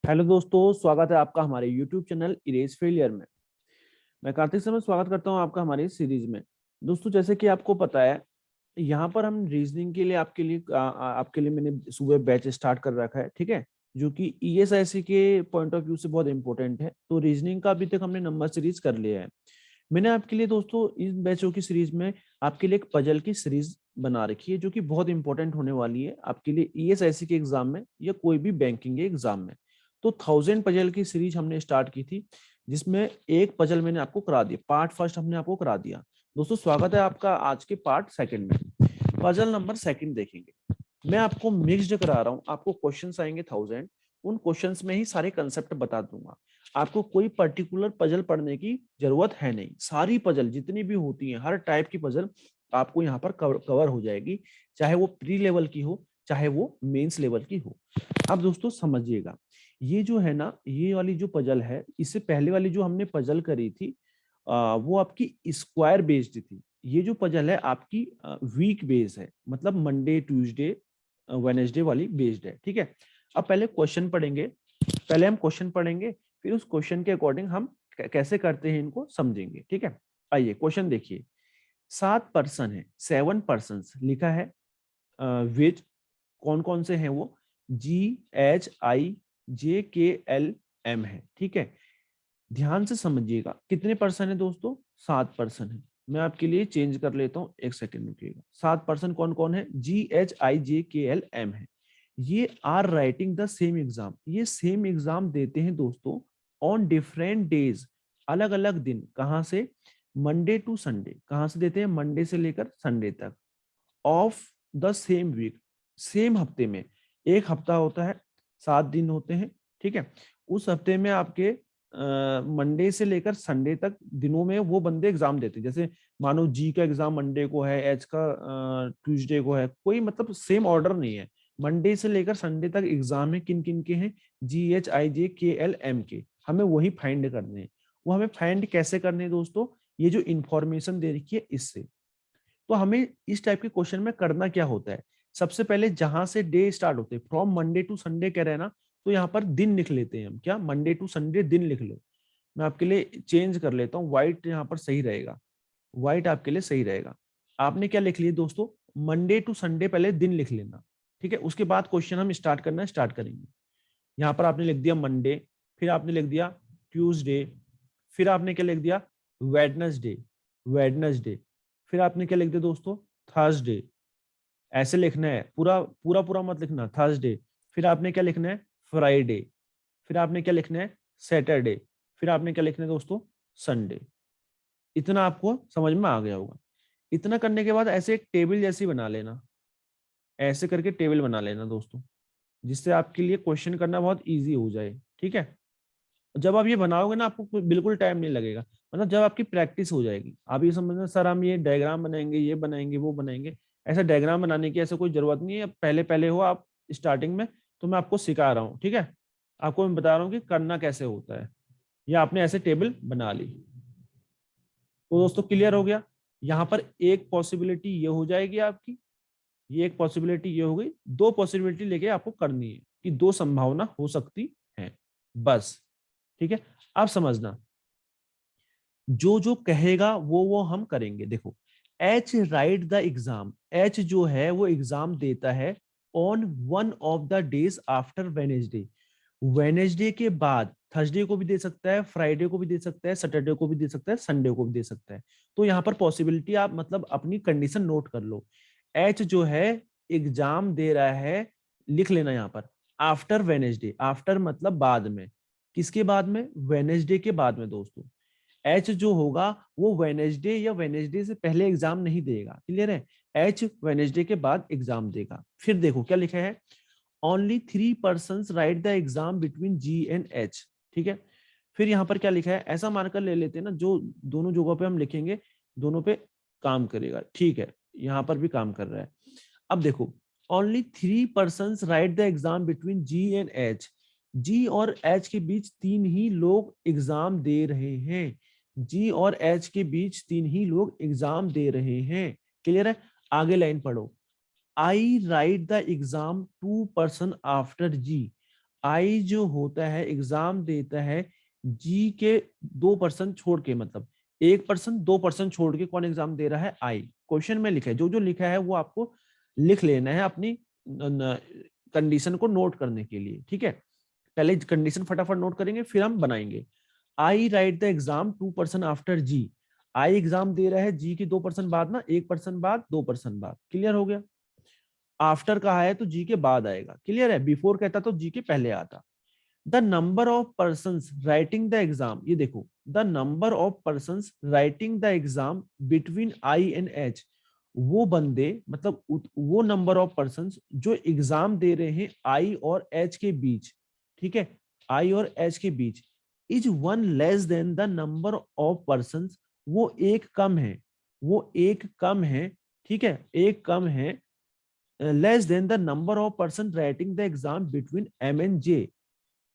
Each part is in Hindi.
हेलो दोस्तों, स्वागत है आपका हमारे YouTube चैनल इरेज फेलियर में। मैं कार्तिक सर स्वागत करता हूं आपका हमारी इस सीरीज में। दोस्तों, जैसे कि आपको पता है, यहाँ पर हम रीजनिंग के लिए आपके लिए मैंने सुबह बैच स्टार्ट कर रखा है, ठीक है, जो कि ईएसआईसी के पॉइंट ऑफ व्यू से बहुत इंपॉर्टेंट है। तो रीजनिंग का अभी तक हमने नंबर सीरीज कर लिया है। मैंने आपके लिए दोस्तों इन बैचों की सीरीज में आपके लिए एक पजल की सीरीज बना रखी है, जो कि बहुत इंपॉर्टेंट होने वाली है आपके लिए ईएसआईसी के एग्जाम में या कोई भी बैंकिंग के एग्जाम में। तो 1000 पजल की सीरीज हमने स्टार्ट की थी, जिसमें एक पजल मैंने आपको करा दिया, पार्ट फर्स्ट हमने आपको करा दिया। दोस्तों, स्वागत है आपका आज के पार्ट सेकंड में। पजल नंबर सेकंड देखेंगे। मैं आपको मिक्स्ड करा रहा हूँ, आपको क्वेश्चंस आएंगे 1000। उन क्वेश्चंस में ही सारे कंसेप्ट बता दूंगा। आपको कोई पर्टिकुलर पजल पढ़ने की जरूरत है नहीं। सारी पजल जितनी भी होती हैं, हर टाइप की पजल आपको यहाँ पर कवर हो जाएगी, चाहे वो प्री लेवल की हो, चाहे वो मेंस लेवल की हो। अब दोस्तों समझिएगा, ये जो है ना, ये वाली जो पजल है, इससे पहले वाली जो हमने पजल करी थी वो आपकी स्क्वायर बेस्ड थी। ये जो पजल है आपकी वीक बेस है, मतलब मंडे ट्यूसडे वेनेसडे वाली बेस्ड है, ठीक है। अब पहले क्वेश्चन पढ़ेंगे, पहले हम क्वेश्चन पढ़ेंगे, फिर उस क्वेश्चन के अकॉर्डिंग हम कैसे करते हैं इनको समझेंगे, ठीक है। आइए क्वेश्चन देखिए। 7 पर्सन है, 7 पर्सन लिखा है विच, कौन कौन से हैं वो, GHIJKLM है, ठीक है। ध्यान से समझिएगा, कितने पर्सन है दोस्तों, 7 पर्सन है। मैं आपके लिए चेंज कर लेता हूं, एक सेकंड रुकिएगा। 7 पर्सन कौन कौन है, GHIJKLM है। ये are writing the same exam, ये सेम एग्जाम देते हैं दोस्तों ऑन डिफरेंट डेज, अलग अलग दिन। कहां से, मंडे टू संडे। कहां से देते हैं, मंडे से लेकर संडे तक, of the same week, same हफ्ते में। एक हफ्ता होता है, 7 दिन होते हैं, ठीक है। उस हफ्ते में आपके मंडे से लेकर संडे तक दिनों में वो बंदे एग्जाम देते हैं। जैसे मानो जी का एग्जाम मंडे को है, एच का ट्यूसडे को है, कोई मतलब सेम ऑर्डर नहीं है। मंडे से लेकर संडे तक एग्जाम है, किन किन के हैं, GHIJKLM के। हमें वही फाइंड करने हैं। वो हमें फाइंड कैसे करने हैं दोस्तों, ये जो इंफॉर्मेशन दे रखी है इससे। तो हमें इस टाइप के क्वेश्चन में करना क्या होता है, सबसे पहले जहां से डे स्टार्ट होते हैं, फ्रॉम मंडे टू संडे कह रहे हैं ना, तो यहाँ पर दिन लिख लेते हैं हम। क्या, मंडे टू संडे दिन लिख लो। मैं आपके लिए चेंज कर लेता हूँ, व्हाइट यहाँ पर सही रहेगा, व्हाइट आपके लिए सही रहेगा। आपने क्या लिख लिया दोस्तों, मंडे टू संडे पहले दिन लिख लेना, ठीक है। उसके बाद क्वेश्चन हम स्टार्ट करना स्टार्ट करेंगे। यहाँ पर आपने लिख दिया मंडे, फिर आपने लिख दिया ट्यूसडे, फिर आपने क्या लिख दिया, वेडनेसडे, वेडनेसडे, फिर आपने क्या लिख दिया दोस्तों, थर्सडे। ऐसे लिखना है, पूरा पूरा पूरा मत लिखना, थर्सडे। फिर आपने क्या लिखना है, फ्राइडे। फिर आपने क्या लिखना है, सैटरडे। फिर आपने क्या लिखना है दोस्तों, संडे। इतना आपको समझ में आ गया होगा। इतना करने के बाद ऐसे एक टेबल जैसी बना लेना, ऐसे करके टेबल बना लेना दोस्तों, जिससे आपके लिए क्वेश्चन करना बहुत इजी हो जाए, ठीक है। जब आप ये बनाओगे ना, आपको बिल्कुल टाइम नहीं लगेगा। मतलब जब आपकी प्रैक्टिस हो जाएगी, आप ये समझना सर हम ये डायग्राम बनाएंगे, ये बनाएंगे, वो बनाएंगे। ऐसा डायग्राम बनाने की ऐसा कोई जरूरत नहीं है। अब पहले पहले हो आप स्टार्टिंग में, तो मैं आपको सिखा रहा हूँ, ठीक है। आपको मैं बता रहा हूँ कि करना कैसे होता है। या आपने ऐसे टेबल बना ली, तो दोस्तों क्लियर हो गया। यहाँ पर एक पॉसिबिलिटी ये हो जाएगी आपकी, ये एक पॉसिबिलिटी ये हो गई। दो पॉसिबिलिटी लेके आपको करनी है कि दो संभावना हो सकती है, बस, ठीक है। आप समझना, जो जो कहेगा वो हम करेंगे। देखो, H right the exam, H जो है वो एग्जाम देता है on one of the days after Wednesday. Wednesday के बाद थर्सडे को भी दे सकता है, फ्राइडे को भी दे सकता है, सैटरडे को भी दे सकता है, संडे को भी दे सकता है। तो यहाँ पर पॉसिबिलिटी आप मतलब अपनी कंडीशन नोट कर लो। एच जो है एग्जाम दे रहा है, लिख लेना यहाँ पर, आफ्टर वेनेसडे। आफ्टर मतलब बाद में, किसके बाद में, वेनेसडे के बाद में दोस्तों। एच जो होगा वो वेनेसडे या वेनेसडे से पहले एग्जाम नहीं देगा, क्लियर है। एच वेनेसडे के बाद एग्जाम देगा। फिर देखो क्या लिखा है, only 3 persons write the exam between G and H, ठीक है। फिर यहाँ पर क्या लिखा है, ऐसा मार्कर ले लेते हैं ना, जो दोनों जगहों पे हम लिखेंगे दोनों पे काम करेगा, ठीक है। यहाँ पर भी काम कर रहा है। अब देखो, only 3 persons write the exam between G and H, जी और एच के बीच 3 ही लोग एग्जाम दे रहे हैं। जी और एच के बीच 3 ही लोग एग्जाम दे रहे हैं, क्लियर है। आगे लाइन पढ़ो, I write the exam 2 person after G. I जो होता है एग्जाम देता है जी के 2% छोड़ के, मतलब 1%, 2% छोड़ के कौन एग्जाम दे रहा है? आई। क्वेश्चन में लिखा है, जो जो लिखा है वो आपको लिख लेना है अपनी कंडीशन को नोट करने के लिए, ठीक है। पहले कंडीशन फटाफट नोट करेंगे फिर हम बनाएंगे। I write the exam 2% after G. I exam दे रहा है जी के 2% बाद ना, 1% बाद, 2% बाद। क्लियर हो गया? आफ्टर कहा है तो जी के बाद आएगा। क्लियर है? बिफोर कहता तो जी के पहले आता। The number of person writing the exam, ये देखो, the number of person writing the exam between I and H, वो बंदे, मतलब वो नंबर ऑफ पर्सन जो एग्जाम दे रहे हैं आई और एच के बीच, ठीक है, आई और एच के बीच, is one less than the number of person, वो एक कम है, वो एक कम है, ठीक है, एक कम है, less than the number of person writing the exam between M and J.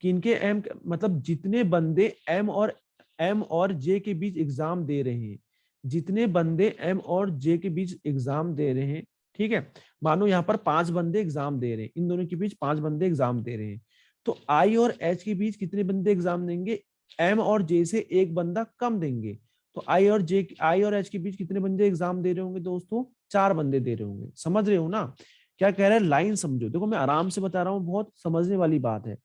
किनके एम, मतलब जितने बंदे एम और जे के बीच एग्जाम दे रहे हैं, जितने बंदे एम और जे के बीच एग्जाम दे रहे हैं, ठीक है। मानो यहाँ पर 5 बंदे एग्जाम दे रहे हैं, इन दोनों के बीच 5 बंदे एग्जाम दे रहे हैं, तो आई और एच के बीच कितने बंदे एग्जाम देंगे? एम और जे से एक बंदा कम देंगे। तो आई और एच के बीच कितने बंदे एग्जाम दे रहे होंगे दोस्तों? 4 बंदे दे रहे होंगे। समझ रहे हो ना क्या कह रहा है? लाइन समझो, देखो मैं आराम से बता रहा हूँ, बहुत समझने वाली बात है।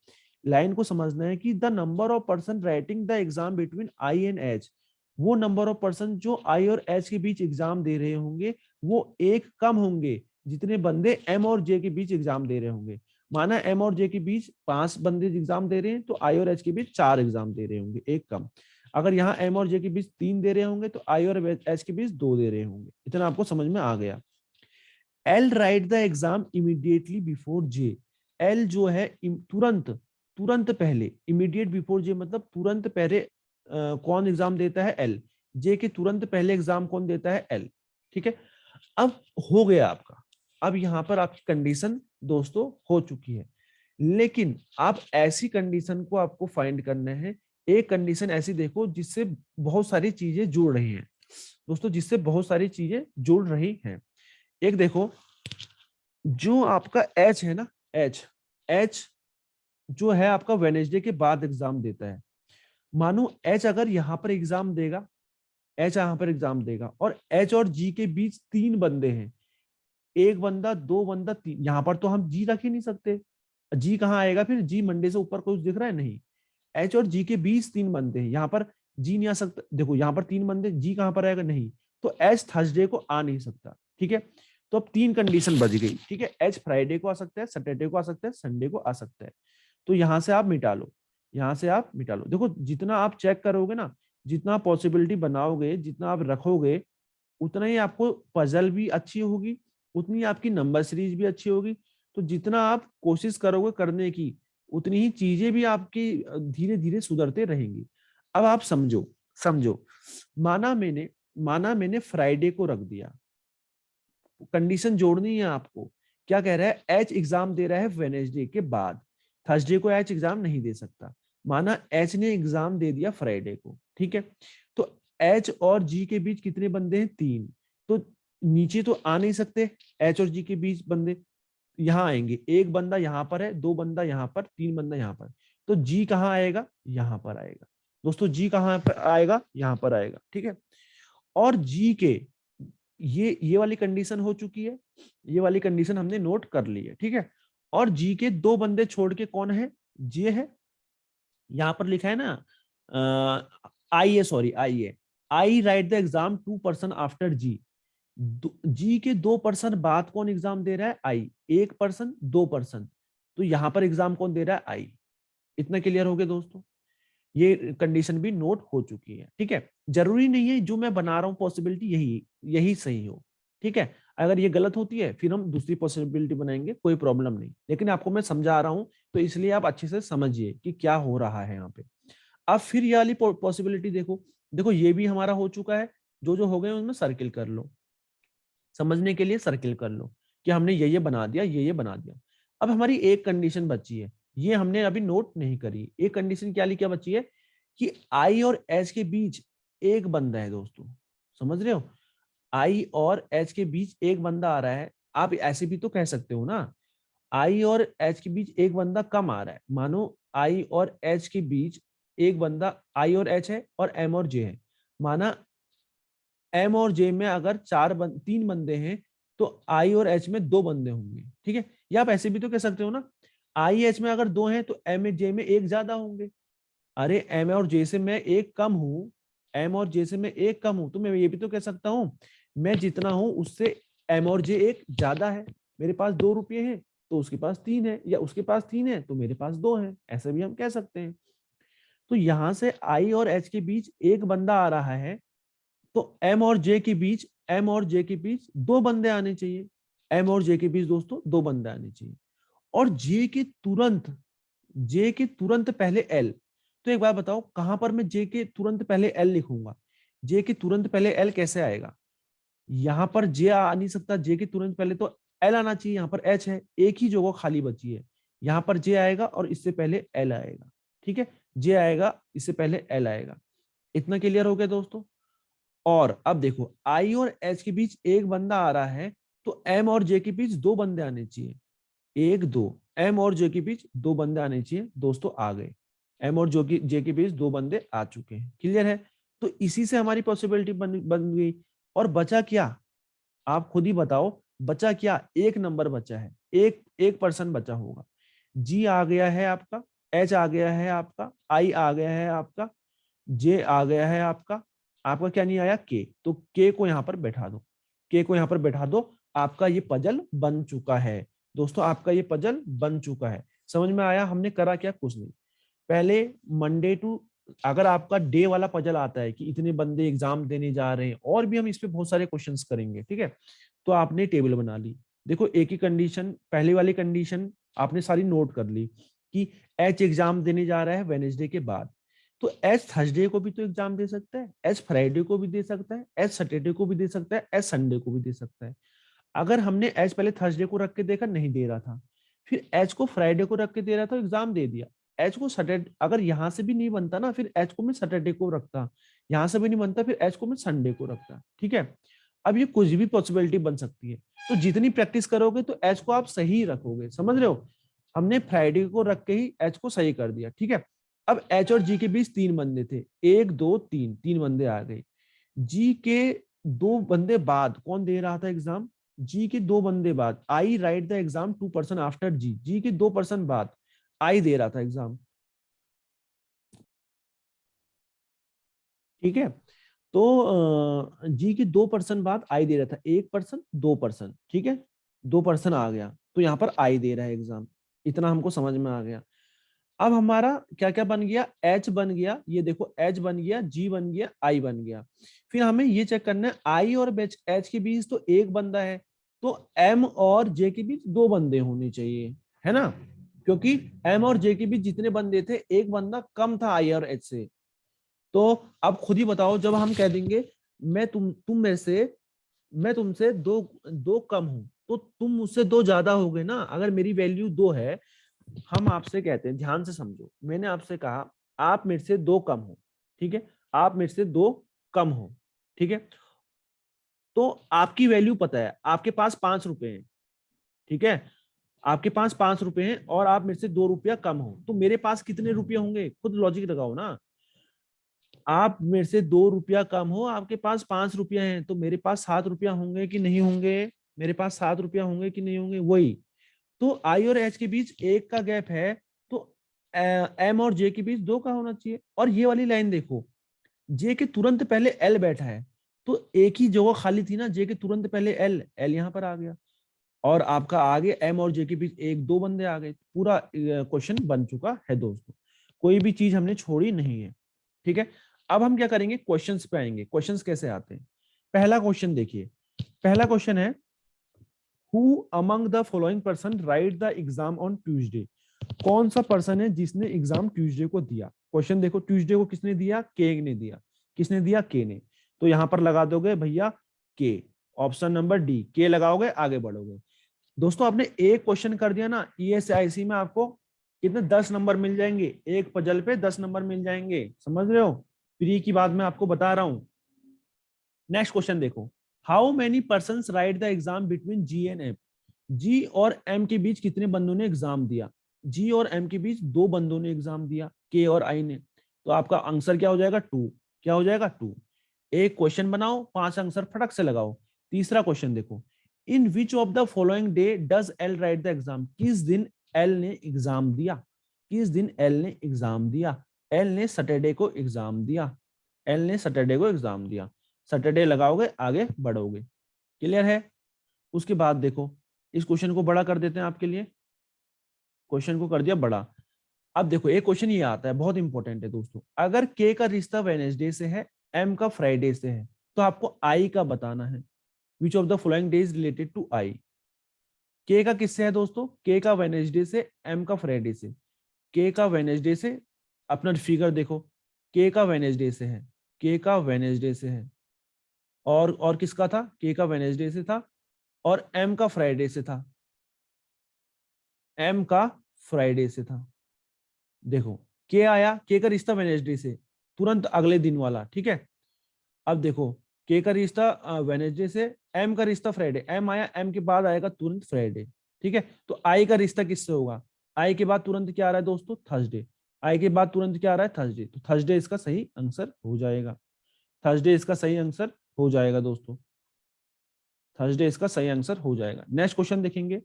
लाइन को समझना है कि the number of person writing the exam between I and H, वो नंबर ऑफ पर्सन जो आई और एच के बीच एग्जाम दे रहे होंगे वो एक कम होंगे जितने बंदे एम और जे के बीच एग्जाम दे रहे होंगे। माना एम और जे के बीच 5 बंदे एग्जाम दे रहे हैं, तो आई और एच के बीच 4 एग्जाम दे रहे होंगे, एक कम। अगर यहाँ एम और जे के बीच 3 दे रहे होंगे तो आई और एच के बीच 2 दे रहे होंगे। इतना आपको समझ में आ गया? L write the exam immediately before J, L जो है तुरंत, तुरंत पहले, इमीडिएट बिफोर जे मतलब तुरंत पहले कौन एग्जाम देता है? एल। जे के तुरंत पहले एग्जाम कौन देता है? एल। ठीक है, अब हो गया आपका। अब यहां पर आपकी कंडीशन दोस्तों हो चुकी है, लेकिन आप ऐसी कंडीशन को आपको फाइंड करना है। एक कंडीशन ऐसी देखो जिससे बहुत सारी चीजें जुड़ रही हैं दोस्तों, जिससे बहुत सारी चीजें जुड़ रही हैं। एक देखो, जो आपका एच है ना, एच, एच जो है आपका वेनेसडे के बाद एग्जाम देता है। मानो एच अगर यहां पर एग्जाम देगा, एच यहां पर एग्जाम देगा, और एच और जी के बीच 3 बंदे हैं, एक बंदा, 2 बंदा, 3, यहां पर तो हम जी रख ही नहीं सकते। जी कहाँ आएगा फिर? जी मंडे से ऊपर कुछ दिख रहा है? नहीं। एच और जी के बीच 3 बंदे हैं, यहाँ पर जी नहीं आ सकता। देखो यहाँ पर 3 बंदे, जी कहां पर आएगा? नहीं। तो एच थर्सडे को आ नहीं सकता, ठीक है। तो अब 3 कंडीशन बच गई, ठीक है। एच फ्राइडे को आ सकता है, सैटरडे को आ सकता है, संडे को आ सकता है। तो यहां से आप मिटा लो, यहां से आप मिटा लो। देखो जितना आप चेक करोगे ना, जितना पॉसिबिलिटी बनाओगे, जितना आप रखोगे, उतना ही आपको पजल भी अच्छी होगी, उतनी आपकी नंबर सीरीज भी अच्छी होगी। तो जितना आप कोशिश करोगे करने की, उतनी ही चीजें भी आपकी धीरे धीरे सुधरते रहेंगी। अब आप समझो, समझो, माना मैंने फ्राइडे को रख दिया, कंडीशन जोड़नी है आपको। क्या कह रहा है? एच एग्जाम दे रहा है वेनेसडे के बाद, थर्सडे को एच एग्जाम नहीं दे सकता। माना एच ने एग्जाम दे दिया फ्राइडे को, ठीक है। तो एच और जी के बीच कितने बंदे हैं? 3। तो नीचे तो आ नहीं सकते एच और जी के बीच बंदे, यहां आएंगे। एक बंदा यहां पर है, 2 बंदा यहां पर, 3 बंदा यहां पर। तो जी कहां आएगा? यहां पर आएगा दोस्तों। जी कहां पर आएगा? यहां पर आएगा, ठीक है। और जी के ये वाली कंडीशन हो चुकी है, ये वाली कंडीशन हमने नोट कर ली है, ठीक है। और जी के 2 बंदे छोड़ के कौन है? जे है। यहां पर लिखा है ना I A, sorry I A, I write the exam 2% after G. G के 2% बाद कौन एग्जाम दे रहा है? आई। 1%, 2%। तो यहां पर एग्जाम कौन दे रहा है? आई। इतना क्लियर हो गया दोस्तों? ये कंडीशन भी नोट हो चुकी है, ठीक है। जरूरी नहीं है जो मैं बना रहा हूं पॉसिबिलिटी यही यही सही हो, ठीक है। अगर ये गलत होती है फिर हम दूसरी पॉसिबिलिटी बनाएंगे, कोई प्रॉब्लम नहीं। लेकिन आपको मैं समझा रहा हूं तो इसलिए आप अच्छे से समझिए कि क्या हो रहा है यहाँ पे। अब फिर ये वाली पॉसिबिलिटी देखो, देखो ये भी हमारा हो चुका है। जो जो हो गए उनमें सर्किल कर लो, समझने के लिए सर्किल कर लो कि हमने ये बना दिया, ये बना दिया। अब हमारी एक कंडीशन बची है, ये हमने अभी नोट नहीं करी। एक कंडीशन क्या बची है कि आई और एच के बीच एक बंदा है दोस्तों, समझ रहे हो? आई और एच के बीच एक बंदा आ रहा है। आप ऐसे भी तो कह सकते हो ना, आई और एच के बीच एक बंदा कम आ रहा है, मानो आई और एच के बीच एक बंदा, आई और एच है और एम और जे है, माना एम और जे में अगर तीन बंदे हैं तो आई और एच में दो बंदे होंगे, ठीक है। या आप ऐसे भी तो कह सकते हो ना, आई एच में अगर दो हैं तो एम जे में एक ज्यादा होंगे। अरे एम और जे से मैं एक कम हूं, एम और जे से मैं एक कम हूं, तो मैं ये भी तो कह सकता हूं मैं जितना हूं उससे एम और जे एक ज्यादा है। मेरे पास 2 रुपये हैं तो उसके पास 3 है, या उसके पास 3 है तो मेरे पास 2 है, ऐसा भी हम कह सकते हैं। तो यहां से आई और एच के बीच एक बंदा आ रहा है, तो एम और जे के बीच दो बंदे आने चाहिए। एम और जे के बीच दोस्तों दो बंदे आने चाहिए। और जे के तुरंत पहले एल। तो एक बार बताओ कहां पर मैं जे के तुरंत पहले एल लिखूंगा? जे के तुरंत पहले एल कैसे आएगा? यहां पर जे आ नहीं सकता, जे के तुरंत पहले तो एल आना चाहिए, यहां पर एच है, एक ही जगह खाली बची है, यहां पर जे आएगा और इससे पहले एल आएगा, ठीक है। जे आएगा, इससे पहले एल आएगा। इतना क्लियर हो गया दोस्तों? और अब देखो आई और एच के बीच एक बंदा आ रहा है, तो एम और जे के बीच दो बंदे आने चाहिए, एक दो, एम और जे के बीच दो बंदे आने चाहिए। दोस्तों आ गए, एम और जे के बीच दो बंदे आ चुके हैं, क्लियर है। तो इसी से हमारी पॉसिबिलिटी बन गई। और बचा क्या? आप खुद ही बताओ, बचा क्या? एक नंबर बचा है, एक एक पर्सन बचा होगा। जी आ गया है आपका, एच आ गया है आपका, आई आ गया है आपका, जे आ गया है आपका। आपका क्या नहीं आया? के। तो के को यहां पर बैठा दो, के को यहां पर बैठा दो। आपका ये पजल बन चुका है दोस्तों, आपका ये पजल बन चुका है। समझ में आया हमने करा क्या? कुछ नहीं। पहले मंडे टू, अगर आपका डे वाला पजल आता है कि इतने बंदे एग्जाम देने जा रहे हैं, और भी हम इस पे बहुत सारे क्वेश्चंस करेंगे, ठीक है। तो आपने टेबल बना ली, देखो एक ही कंडीशन, पहले वाली कंडीशन आपने सारी नोट कर ली कि एच एग्जाम देने जा रहा है वेनेसडे के बाद, तो एच थर्सडे को भी तो एग्जाम दे सकता है, एच फ्राइडे को भी दे सकता है, एच सैटरडे को भी दे सकता है, एच संडे को भी दे सकता है। अगर हमने एच पहले थर्सडे को रख के देखा, नहीं दे रहा था, फिर एच को फ्राइडे को रख के दे रहा था, एग्जाम दे दिया। एच को सैटरडे, अगर यहां से भी नहीं बनता ना, फिर एच को मैं सैटरडे को रखता, यहां से भी नहीं बनता, फिर एच को मैं संडे को रखता, ठीक है। अब ये कुछ भी पॉसिबिलिटी बन सकती है, तो जितनी प्रैक्टिस करोगे तो एच को आप सही रखोगे, समझ रहे हो। हमने फ्राइडे को रख के ही एच को सही कर दिया, ठीक है। अब एच और जी के बीच तीन बंदे थे, एक दो तीन, तीन बंदे आ गए। जी के दो बंदे बाद कौन दे रहा था एग्जाम? जी के दो बंदे बाद, I write the exam 2 person after G, G के 2 पर्सन बाद आई दे रहा था एग्जाम, ठीक है। तो जी के 2 पर्सन बाद आई दे रहा था, 1 पर्सन 2 पर्सन, ठीक है। 2 पर्सन आ गया तो यहाँ पर आई दे रहा है एग्जाम, इतना हमको समझ में आ गया। अब हमारा क्या क्या बन गया? एच बन गया, ये देखो एच बन गया, जी बन गया, आई बन गया। फिर हमें ये चेक करना है आई और एच के बीच तो एक बंदा है, तो एम और जे के बीच दो बंदे होने चाहिए, है ना। क्योंकि एम और जे के बीच जितने बंदे थे, एक बंदा कम था आई और एच से। तो अब खुद ही बताओ, जब हम कह देंगे तुम में से, मैं तुमसे दो दो कम हूं, तो तुम मुझसे दो ज्यादा हो गए ना। अगर मेरी वैल्यू 2 है, हम आपसे कहते हैं, ध्यान से समझो, मैंने आपसे कहा आप मेरे से 2 कम हो, ठीक है, आप मेरे से 2 कम हो, ठीक है। तो आपकी वैल्यू पता है, आपके पास 5 रुपए हैं, ठीक है, आपके पास 5 रुपए हैं और आप मेरे से 2 रुपया कम हो, तो मेरे पास कितने रुपये होंगे? खुद लॉजिक लगाओ ना। आप मेरे से 2 रुपया कम हो, आपके पास 5 रुपया हैं, तो मेरे पास 7 रुपया होंगे कि नहीं होंगे? मेरे पास 7 रुपया होंगे कि नहीं होंगे? वही तो आई और एच के बीच एक का गैप है, तो एम और जे के बीच दो का होना चाहिए। और ये वाली लाइन देखो, जे के तुरंत पहले एल बैठा है, तो एक ही जगह खाली थी ना, जे के तुरंत पहले एल, एल यहां पर आ गया, और आपका आगे एम और जे के बीच एक दो बंदे आ गए, पूरा क्वेश्चन बन चुका है दोस्तों। कोई भी चीज हमने छोड़ी नहीं है, ठीक है। अब हम क्या करेंगे? क्वेश्चंस पे आएंगे। क्वेश्चंस कैसे आते हैं? पहला क्वेश्चन देखिए, पहला क्वेश्चन है who among the following person write the exam on Tuesday. कौन सा पर्सन है जिसने एग्जाम ट्यूसडे को दिया? क्वेश्चन देखो, ट्यूसडे को किसने दिया? के ने दिया। किसने दिया? के ने। तो यहां पर लगा दोगे भैया के, ऑप्शन नंबर डी, के लगाओगे, आगे बढ़ोगे। दोस्तों आपने एक क्वेश्चन कर दिया ना, ईएसआईसी में आपको कितने 10 नंबर मिल जाएंगे, एक पजल पे 10 नंबर मिल जाएंगे, समझ रहे हो। प्री की बात मैं आपको बता रहा हूं। नेक्स्ट क्वेश्चन देखो, how many person write the exam between G and M. G और एम के बीच कितने बंदों ने एग्जाम दिया? जी और एम के बीच 2 बंदों ने एग्जाम दिया, के और आई ने। तो आपका आंसर क्या हो जाएगा? 2। क्या हो जाएगा? 2। एक क्वेश्चन बनाओ, 5 आंसर फटक से लगाओ। तीसरा क्वेश्चन देखो, in which of the following day does L write the exam? किस दिन एल ने एग्जाम दिया? किस दिन एल ने एग्जाम दिया? एल ने सैटरडे को एग्जाम दिया। एल ने सैटरडे को एग्जाम दिया। सैटरडे लगाओगे, आगे बढ़ोगे। क्लियर है? उसके बाद देखो, इस क्वेश्चन को बड़ा कर देते हैं आपके लिए। क्वेश्चन को कर दिया बड़ा। अब देखो, एक क्वेश्चन ये आता है, बहुत इंपॉर्टेंट है दोस्तों। अगर के का रिश्ता वेडनेसडे से है, एम का फ्राइडे से है, तो आपको आई का बताना है। Which of the following days related to I? K का किससे है दोस्तों? के का वेडनेसडे से, एम का फ्राइडे से। के का वेडनेसडे से, अपना फिगर देखो, के का वेडनेसडे से है। के का वेडनेसडे से है। और किसका था? के का वेडनेसडे से था, और एम का फ्राइडे से था। एम का फ्राइडे से था। देखो, के आया, के का रिश्ता वेडनेसडे से, तुरंत अगले दिन वाला, ठीक है। अब देखो, के का रिश्ता वेडनेसडे से, एम का रिश्ता फ्राइडे, एम आया, एम के बाद आएगा तुरंत फ्राइडे, ठीक है। तो आई का रिश्ता किससे होगा? आई के बाद तुरंत क्या आ रहा है दोस्तों? थर्सडे। आई के बाद तुरंत क्या आ रहा है? थर्सडे। तो थर्सडे इसका सही आंसर हो जाएगा। थर्सडे इसका सही आंसर हो जाएगा दोस्तों। थर्सडे इसका सही आंसर हो जाएगा। नेक्स्ट क्वेश्चन देखेंगे,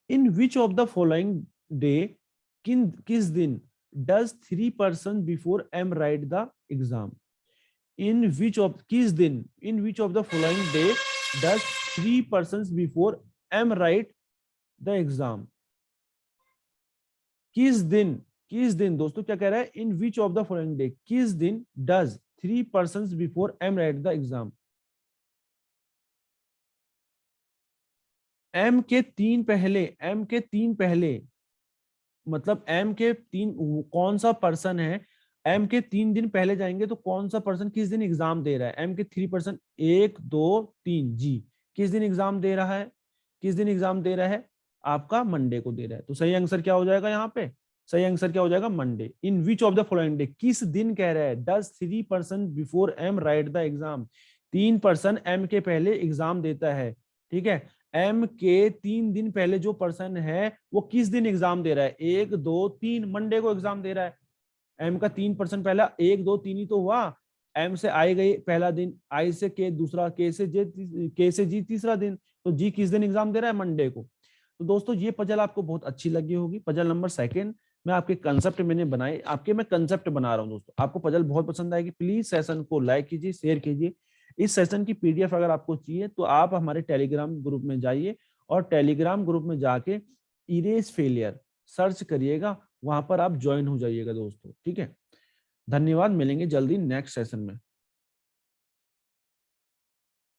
in which of the following day, किस दिन does 3 person before M write the exam? In which of, किस दिन, in which of the following day does 3 person before M write the exam? किस दिन, किस दिन दोस्तों क्या कह रहा है? In which of the following day, किस दिन does 3 person before M write the exam? M के 3 पहले, एम के 3 पहले, मतलब एम के 3, कौन सा पर्सन है एम के 3 दिन पहले जाएंगे, तो कौन सा पर्सन किस दिन एग्जाम दे रहा है? एम के 3 पर्सन, 1 2 3, जी किस दिन एग्जाम दे रहा है? किस दिन एग्जाम दे रहा है? आपका मंडे को दे रहा है। तो सही आंसर क्या हो जाएगा यहाँ पे? सही आंसर क्या हो जाएगा? Monday. In which of the following day, किस दिन कह रहा है? Does 3 person before M write the exam? 3 person M के पहले एग्जाम देता है, ठीक है। एम के 3 दिन पहले जो पर्सन है वो किस दिन एग्जाम दे रहा है? 1 2 3, मंडे को एग्जाम दे रहा है। एम का 3 पर्सन पहला, 1 2 3 ही तो हुआ। एम से आई गई पहला दिन, आई से के दूसरा, के से जे, के से जी तीसरा दिन। तो जी किस दिन एग्जाम दे रहा है? मंडे को। तो दोस्तों ये पजल आपको बहुत अच्छी लगी होगी। पजल नंबर 2 मैं आपके कंसेप्ट मैंने बनाए, आपके मैं कंसेप्ट बना रहा हूँ दोस्तों। आपको पजल बहुत पसंद आएगी। प्लीज सेशन को लाइक कीजिए, शेयर कीजिए। इस सेशन की पीडीएफ अगर आपको चाहिए तो आप हमारे टेलीग्राम ग्रुप में जाइए, और टेलीग्राम ग्रुप में जाके इरेज फेलियर सर्च करिएगा, वहां पर आप ज्वाइन हो जाइएगा दोस्तों, ठीक है। धन्यवाद, मिलेंगे जल्दी नेक्स्ट सेशन में।